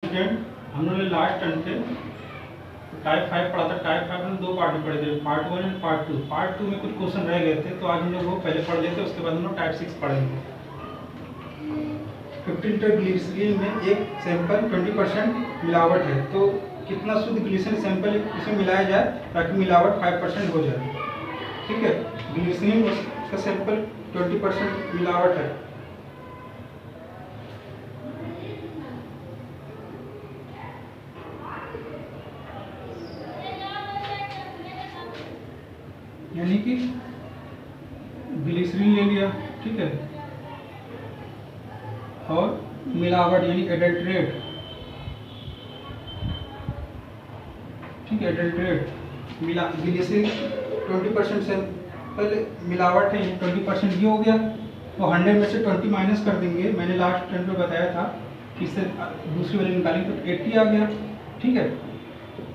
Student, हम लोग last term पे टाइप 5 पढ़ा था। टाइप 5 में दो पार्ट में पढ़े थे, पार्ट 1 एंड पार्ट 2। पार्ट 2 में कुछ क्वेश्चन रह गए थे, तो आज हम लोग वो पहले पढ़ लेते, उसके बाद हम लोग टाइप 6 पढ़ेंगे। 15 लीटर ग्लिसरीन में एक सैंपल 20% मिलावट है, तो कितना शुद्ध ग्लिसरीन सैंपल इसमें मिलाया जाए ताकि मिलावट 5% हो जाए। ठीक है, ग्लिसरीन का सैंपल 20% मिलावट है। यानी कि ग्लिसरीन ले लिया, ठीक है, और मिलावट यानी एडल्ट्रेट, ठीक है, एडल्ट्रेट ग्लिसरीन 20% से पहले मिलावट है, 20% ये हो गया, तो 100 में से 20 माइनस कर देंगे। मैंने लास्ट टाइम पे बताया था कि इससे दूसरी वाली निकालेंगे तो 80 आ गया। ठीक है,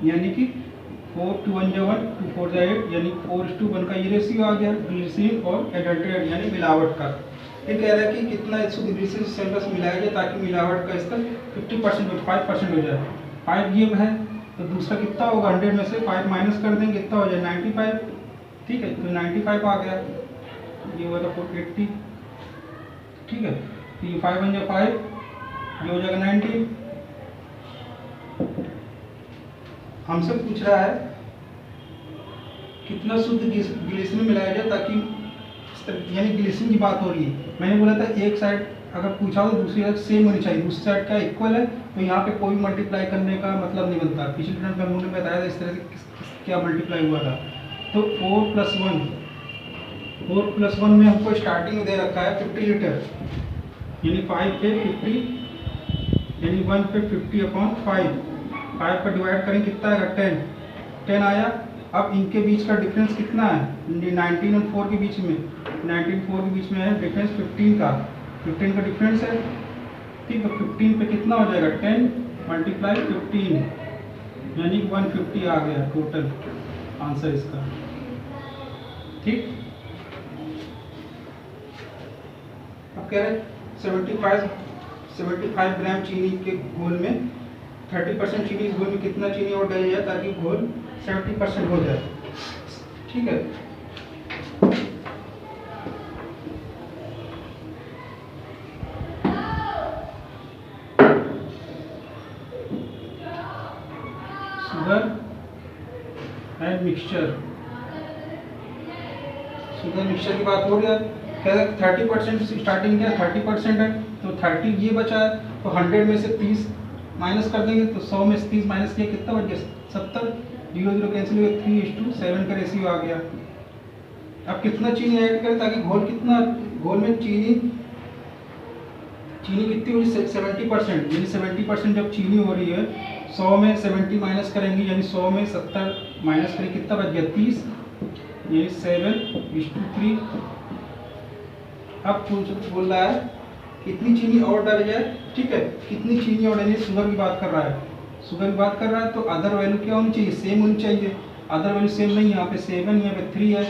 यानी कि 4 2 1 1 2 4 8, यानी 4:1 का ये रेशियो आ गया ग्लिसरीन और एडल्ट्रेट यानी मिलावट का। ये कह रहा है कि कितना ग्लिसरीन सैंपल्स मिलाया जाए ताकि मिलावट का स्तर 50% हो, 5% हो जाए। 5 ये है, तो दूसरा कितना होगा, 100 में से 5 माइनस कर देंगे, कितना हो जाए 95। ठीक है, तो 95 आ गया, ये हुआ था 480। ठीक है, तो ये 5 1 5, ये हो जाएगा 90। हमसे पूछ रहा है कितना शुद्ध ग्लिसरीन मिलाया जाए ताकि, यानी ग्लिसरीन की बात हो रही है। मैंने बोला था एक साइड अगर पूछा हो तो दूसरी साइड सेम होनी चाहिए, दूसरी साइड क्या इक्वल है, तो यहाँ पे कोई मल्टीप्लाई करने का मतलब नहीं बनता। पिछले टर्म में हमने बताया था इस तरह से क्या मल्टीप्लाई हुआ था। तो 4 + 1 में हमको स्टार्टिंग में दे रखा है 50 लीटर, यानी 5 पे 50, यानी 1 पे 50/5। 5 पर डिवाइड करें कितना आएगा, 10 आया। अब इनके बीच का डिफरेंस कितना है, 19 और 4 के बीच में, 19 4 के बीच में है डिफरेंस 15 का, 15 का डिफरेंस है। ठीक है, 15 पे कितना हो जाएगा, 10 × 15, यानी 150 आ गया टोटल आंसर इसका। ठीक, अब कह रहे 75 ग्राम चीनी के घोल में 30% चीनी, इस घोल में कितना चीनी और डाली जाए ताकि घोल 70% हो जाए। ठीक है, sugar and mixture, sugar mixture की बात हो रही है। कह रहे 30% स्टार्टिंग क्या 30% है, तो 30 ये बचा है, तो 100 में से 30 माइनस कर देंगे, तो 100 में से 30 माइनस किया कितना बच गया, 70। 0 0 कैंसिल हो गया, 3:7 का रेशियो आ गया। अब कितना चीनी ऐड करें ताकि घोल कितना, घोल में चीनी कितनी होगी, 70%, यानी 70% जब चीनी हो रही है, 100 में 70 माइनस करेंगे, यानी 100 में 70 माइनस करें, कितना बच गया 30, यानी 7:3। अब बोल रहा है कितनी चीनी और डाली जाए। ठीक है, कितनी चीनी और डाली, शुगर की बात कर रहा है, शुगर की बात कर रहा है, तो अदर वैल्यू क्या होनी चाहिए, सेम होनी चाहिए। अदर वैल्यू सेम नहीं, यहाँ पे 7, यहाँ पे 3 है,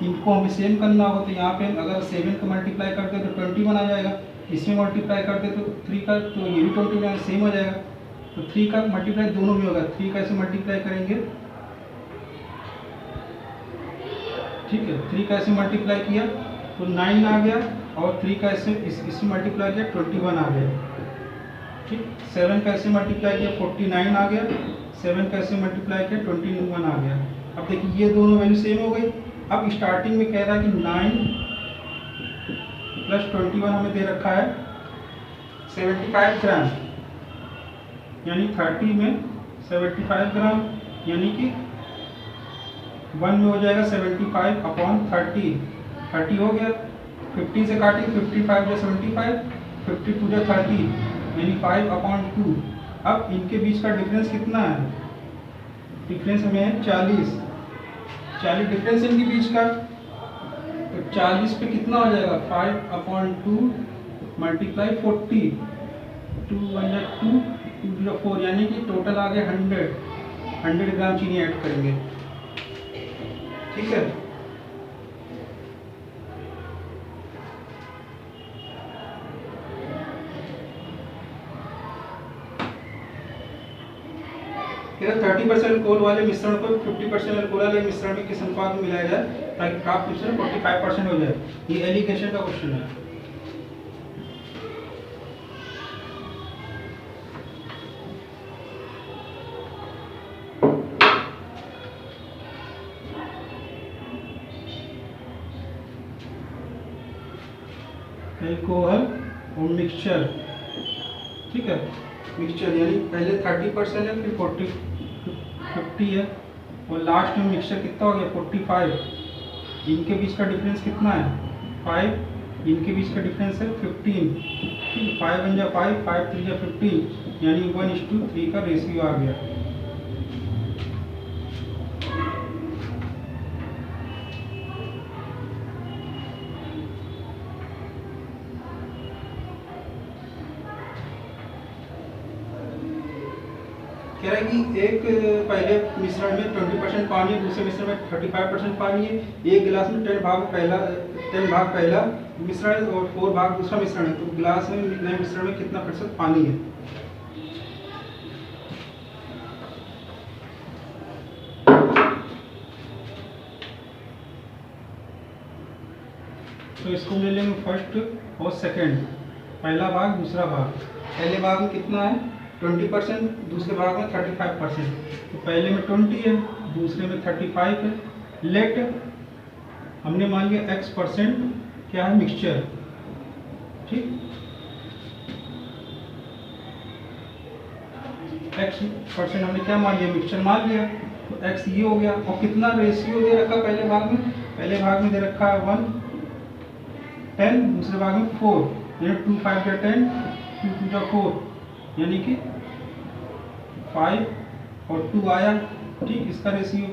इनको हमें सेम करना हो, तो यहाँ पे अगर 7 का मल्टीप्लाई करते तो 21 आ जाएगा, इसमें मल्टीप्लाई करते तो 3 का, तो ये भी 21 सेम हो जाएगा। तो 3 का मल्टीप्लाई दोनों में होगा, 3 का ऐसे मल्टीप्लाई करेंगे, ठीक है, 3 का ऐसे मल्टीप्लाई किया तो 9 आ गया, और 3 का ऐसे इससे मल्टीप्लाई किया 21 आ गया। ठीक, 7 का ऐसे मल्टीप्लाई किया 49 आ गया, 7 का ऐसे मल्टीप्लाई किया 21 आ गया। अब देखिए ये दोनों वैल्यू सेम हो गई। अब स्टार्टिंग में कह रहा है कि 9 + 21 हमें दे रखा है 75 ग्राम, यानी 30 में 75 ग्राम, यानी कि 1 में हो जाएगा 75/30, 30 हो गया। 50 से काटें, 55 या 75, 52 या 30, यानी 5/2। अब इनके बीच का डिफरेंस कितना है, डिफरेंस हमें है 40 डिफरेंस इनके बीच का, तो 40 पे कितना हो जाएगा 5/2 × 40, 2 1 2 2 0 4, यानी कि टोटल आ गया 100 ग्राम चीनी ऐड करेंगे। ठीक है, कह रहा 30% अल्कोहल वाले मिश्रण को 50% अल्कोहल वाले मिश्रण में किस अनुपात में मिलाया जाए ताकि प्राप्त मिश्रण 45% हो जाए। ये एलिगेशन का क्वेश्चन है। अल्कोहल और मिक्सचर, ठीक है, मिक्सचर यानी पहले 30% है, फिर 50 है, और लास्ट में मिक्सचर कितना हो गया 45। इनके बीच का डिफरेंस कितना है 5, इनके बीच का डिफरेंस है 15, ठीक, 5 बन जा 5, 5 3 जा 15, यानी 1:3 का रेशियो आ गया। कह रहा है कि एक पहले मिश्रण में 20% पानी है, दूसरे मिश्रण में 35% पानी है, एक गिलास में 10 भाग पहला मिश्रण है और 4 भाग दूसरा मिश्रण है, तो गिलास में नए मिश्रण में कितना प्रतिशत पानी है। तो इसको ले लेंगे फर्स्ट और सेकंड, पहला भाग दूसरा भाग। पहले भाग में कितना है 20%, दूसरे भाग में 35%, तो पहले में 20 है, दूसरे में 35 है। लेट हमने मान लिया x% क्या है मिक्सचर, ठीक, x% हमने क्या मान लिया मिक्सचर मान लिया, तो x ये हो गया। और कितना रेशियो दे रखा पहले भाग में दे रखा है 1:10, दूसरे भाग में 4, यानी 2 5 जा 10, 2 2 जा 4, यानी कि 5 और 2 आया, ठीक, इसका रेशियो।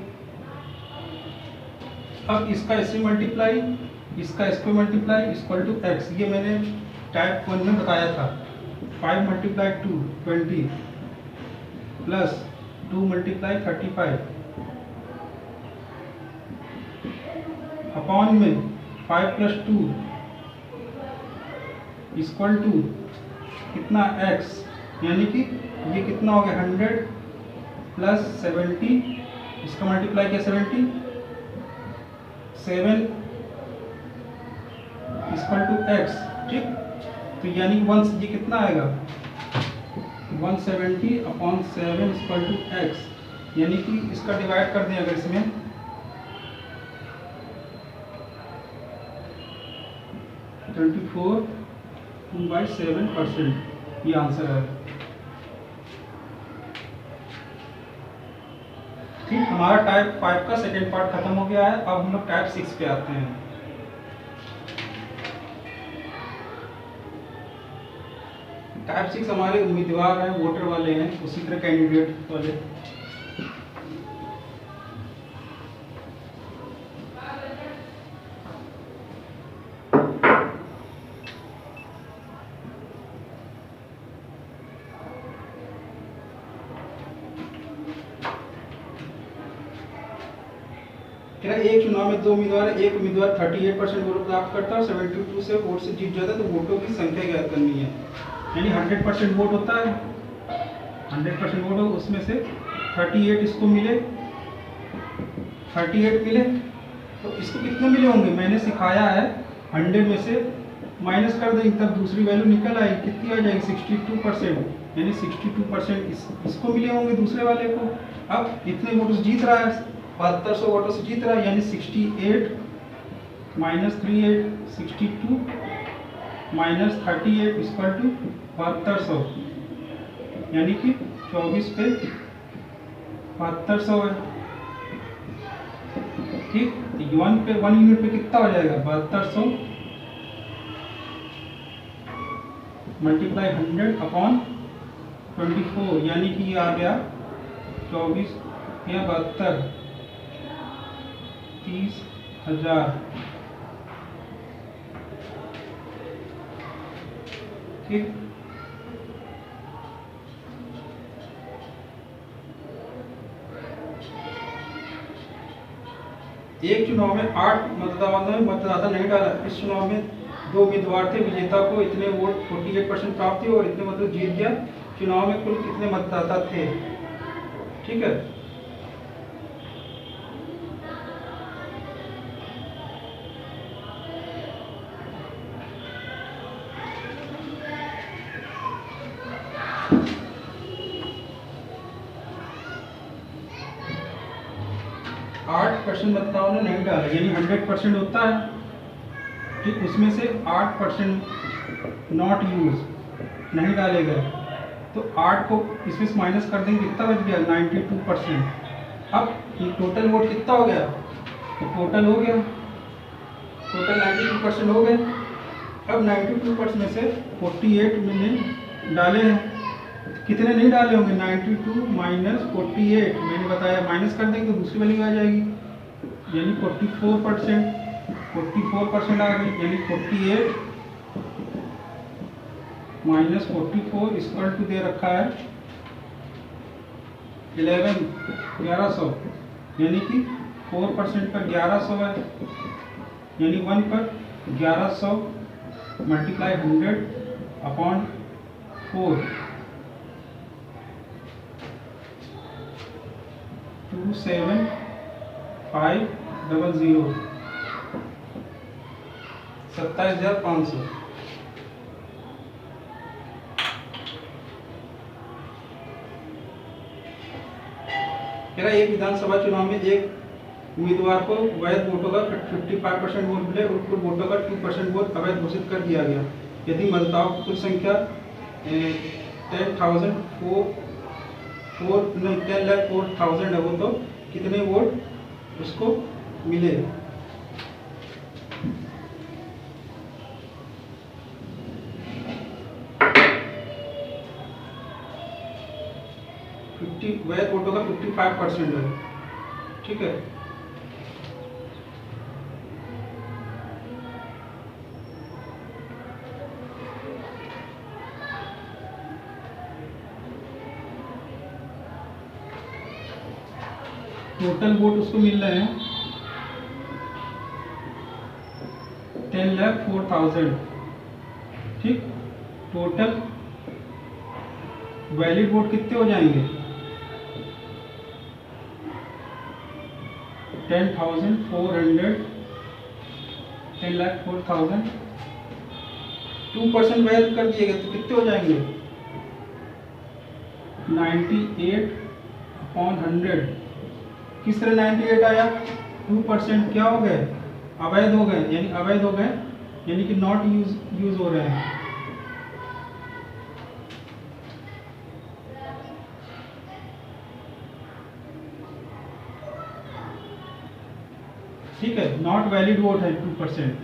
अब इसका इससे मल्टीप्लाई, इसका इस पे मल्टीप्लाई इक्वल टू x, ये मैंने टाइप 1 में बताया था। 5 × 2 20 प्लस 2 × 35 अपॉन में 5 + 2 इक्वल टू कितना x, यानी कि ये कितना हो गया 100 प्लस 70, इसका मल्टीप्लाई किया 70, 7 इक्वल टू x, ठीक, तो यानी ये कितना आएगा 170 अपॉन 7 इक्वल टू x, यानी कि इसका डिवाइड कर दें अगर इसमें, (24) 2/7%, ये आंसर है, ठीक। हमारा टाइप 5 का सेकेंड पार्ट खत्म हो गया है। अब हम लोग टाइप 6 पे आते हैं। टाइप 6 हमारे उम्मीदवार हैं, वोटर वाले हैं, उसी तरह कैंडिडेट वाले। एक चुनाव में 2 उम्मीदवार, एक उम्मीदवार 38% वोट प्राप्त करता है और 72 से वोट से जीत जाता है, तो वोटों की संख्या ज्ञात करनी है। यानी 100% वोट होता है, 100% वोट हो, उसमें से 38 इसको मिले, 38 मिले, तो इसको कितने मिले होंगे मैंने सिखाया है 100 में से माइनस कर देंगे, तब दूसरी वैल्यू निकल आएगी, कितनी आ जाएगी 62%, यानी 62% इसको मिले होंगे दूसरे वाले को। अब इतने वोटों से जीत रहा है, 7200 वोटों से जीत रहा है, यानी 68 - 38 62 - 38 इक्वल टू 7200, यानी कि 24 पे 7200 है, ठीक। तो 1 यूनिट पे कितना हो जाएगा 7200 मल्टीप्लाई 100 अपॉन 24, यानी कि ये आ गया 24 या 72 30,000, ठीक। एक चुनाव में 8 मतदाता नहीं डाला। इस चुनाव में 2 उम्मीदवार थे, विजेता को इतने वोट 48% प्राप्त हुए और इतने मतलब जीत गया। चुनाव में कुल कितने मतदाता थे? ठीक है। आठ परसेंट बदलाव ने नहीं डाला, यानी 100% होता है, ठीक, उसमें से 8% नॉट यूज नहीं डाले गए, तो 8 को इसमें से माइनस कर देंगे, कितना बच गया 92%। अब ये टोटल वोट कितना हो गया, तो टोटल हो गया, टोटल 92% हो गए। अब 92% में से 48 मैंने डाले हैं, कितने नहीं डाले होंगे, 92 माइनस 48 मैंने बताया, माइनस कर देंगे तो दूसरी वैल्यू आ जाएगी, यानी 44%, 44% आ गई, यानी 48 माइनस 44 इक्वल टू दे रखा है 1100, यानी कि 4% पर 1100 है, यानी 1 पर 1100 मल्टीप्लाई 100 अपॉन 4, 27500, 27,500। एक विधानसभा चुनाव में एक उम्मीदवार को वैध वोटों का 55% वोट मिले और कुल वोटों का 2% वोट अवैध घोषित कर दिया गया। यदि मतदाताओं की कुल संख्या 10,04,000 है, वो तो कितने वोट उसको मिले। वैध वोटों का 55% है, ठीक है। टोटल वोट उसको मिल रहे हैं 10,04,000, ठीक। टोटल वैलिड वोट कितने हो जाएंगे, 10,400, 10,04,000, 2% वैध कर दिए गए तो कितने हो जाएंगे, 98/100। किस तरह 98 आया, 2% क्या हो गए, अवैध हो गए, यानी अवैध हो गए, यानी कि नॉट यूज हो रहे हैं। ठीक है, नॉट वैलिड वोट है 2%,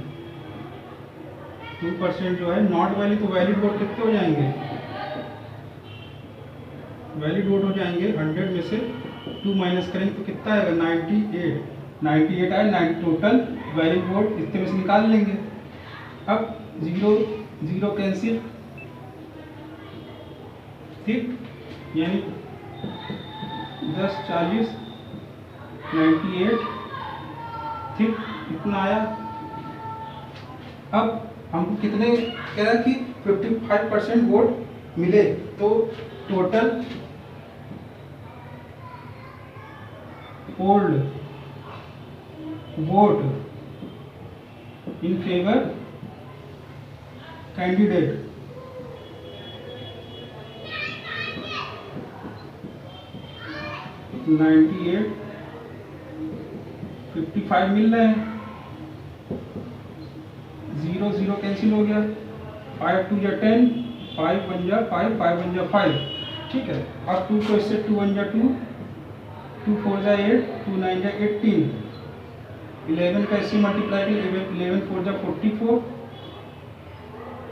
2% जो है नॉट वैलिड, तो वैलिड वोट कितने हो जाएंगे, वैलिड वोट हो जाएंगे 100 में से 2 माइनस करेंगे तो कितना आएगा, 98 आए, टोटल वैलिड वोट इतने में से निकाल लेंगे। अब 0 कैंसिल, ठीक, यानी 10, 40, 98, ठीक, इतना आया। अब हमको कितने कह रहा कि 55% वोट मिले, तो total polled vote in favour candidate, $98, 55 मिल रहे हैं, 0 कैंसिल हो गया, 5 2 जा 10, 5 1 जा 5, 5 1 जा 5, ठीक है। अब 2 को इससे 2 1 जा 2, 2 4 जा 8, 2 9 जा 18, 11 का इससे मल्टीप्लाई किया, 11 4 जा 44,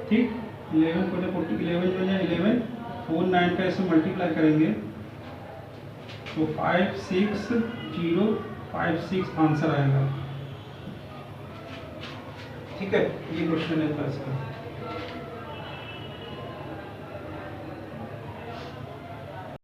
ठीक, 11 4 जा 40, 11 जो है 11, 4 9 का इससे मल्टीप्लाई करेंगे तो 5 6 0 5 6 आंसर आएगा, ठीक है। ये क्वेश्चन है इसका।